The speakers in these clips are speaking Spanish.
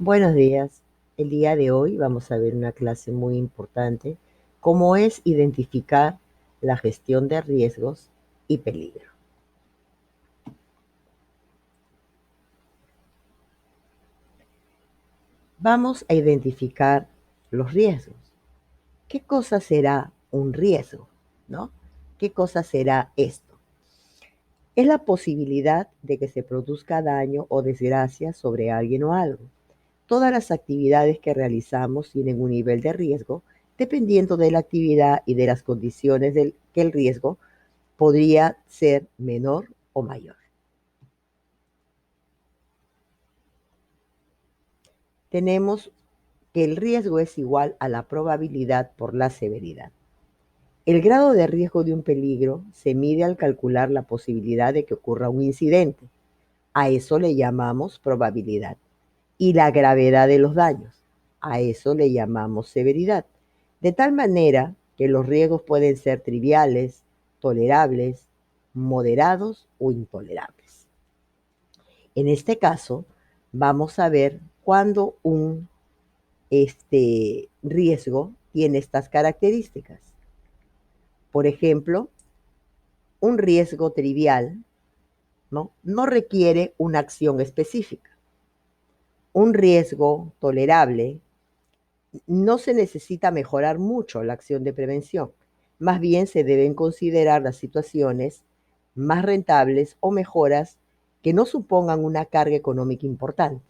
Buenos días. El día de hoy vamos a ver una clase muy importante, cómo es identificar la gestión de riesgos y peligro. Vamos a identificar los riesgos. ¿Qué cosa será un riesgo? ¿No? ¿Qué cosa será esto? Es la posibilidad de que se produzca daño o desgracia sobre alguien o algo. Todas las actividades que realizamos tienen un nivel de riesgo dependiendo de la actividad y de las condiciones que el riesgo podría ser menor o mayor. Tenemos que el riesgo es igual a la probabilidad por la severidad. El grado de riesgo de un peligro se mide al calcular la posibilidad de que ocurra un incidente. A eso le llamamos probabilidad. Y la gravedad de los daños. A eso le llamamos severidad. De tal manera que los riesgos pueden ser triviales, tolerables, moderados o intolerables. En este caso, vamos a ver cuándo un riesgo tiene estas características. Por ejemplo, un riesgo trivial no requiere una acción específica. Un riesgo tolerable no se necesita mejorar mucho la acción de prevención. Más bien se deben considerar las situaciones más rentables o mejoras que no supongan una carga económica importante,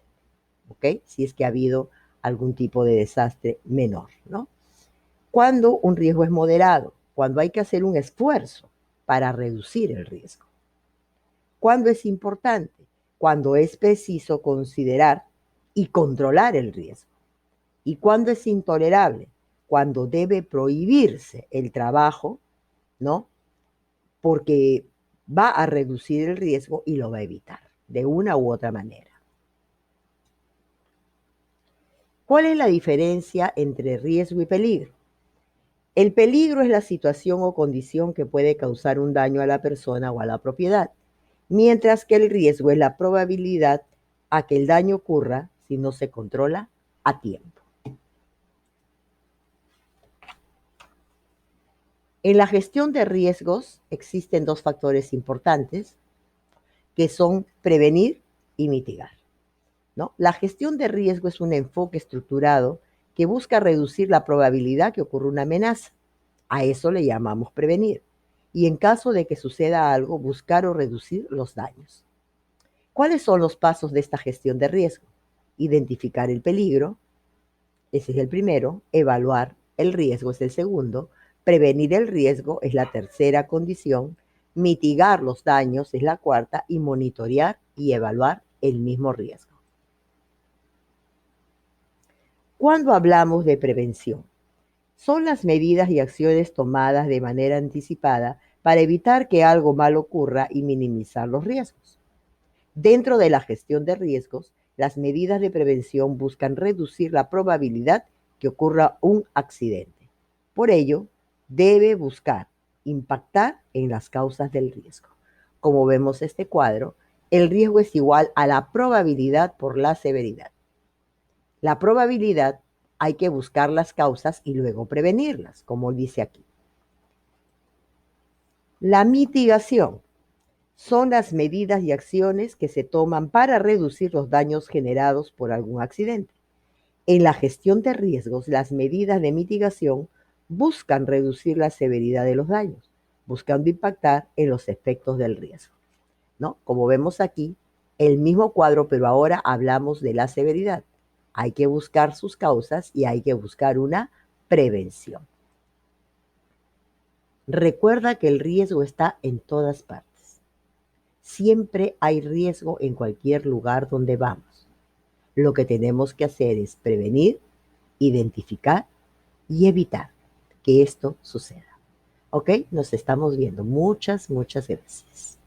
¿ok? Si es que ha habido algún tipo de desastre menor, ¿no? Cuando un riesgo es moderado, cuando hay que hacer un esfuerzo para reducir el riesgo. Cuando es importante, cuando es preciso considerar y controlar el riesgo. ¿Y cuándo es intolerable? Cuando debe prohibirse el trabajo, ¿no? Porque va a reducir el riesgo y lo va a evitar de una u otra manera. ¿Cuál es la diferencia entre riesgo y peligro? El peligro es la situación o condición que puede causar un daño a la persona o a la propiedad, mientras que el riesgo es la probabilidad a que el daño ocurra si no se controla a tiempo. En la gestión de riesgos existen dos factores importantes que son prevenir y mitigar, ¿no? La gestión de riesgo es un enfoque estructurado que busca reducir la probabilidad que ocurra una amenaza. A eso le llamamos prevenir. Y en caso de que suceda algo, buscar o reducir los daños. ¿Cuáles son los pasos de esta gestión de riesgo? Identificar el peligro, ese es el primero. Evaluar el riesgo es el segundo. Prevenir el riesgo es la tercera condición. Mitigar los daños es la cuarta. Y monitorear y evaluar el mismo riesgo. Cuando hablamos de prevención, son las medidas y acciones tomadas de manera anticipada para evitar que algo mal ocurra y minimizar los riesgos. Dentro de la gestión de riesgos, las medidas de prevención buscan reducir la probabilidad que ocurra un accidente. Por ello, debe buscar impactar en las causas del riesgo. Como vemos este cuadro, el riesgo es igual a la probabilidad por la severidad. La probabilidad hay que buscar las causas y luego prevenirlas, como dice aquí. La mitigación son las medidas y acciones que se toman para reducir los daños generados por algún accidente. En la gestión de riesgos, las medidas de mitigación buscan reducir la severidad de los daños, buscando impactar en los efectos del riesgo, ¿no? Como vemos aquí, el mismo cuadro, pero ahora hablamos de la severidad. Hay que buscar sus causas y hay que buscar una prevención. Recuerda que el riesgo está en todas partes. Siempre hay riesgo en cualquier lugar donde vamos. Lo que tenemos que hacer es prevenir, identificar y evitar que esto suceda. ¿Ok? Nos estamos viendo. Muchas gracias.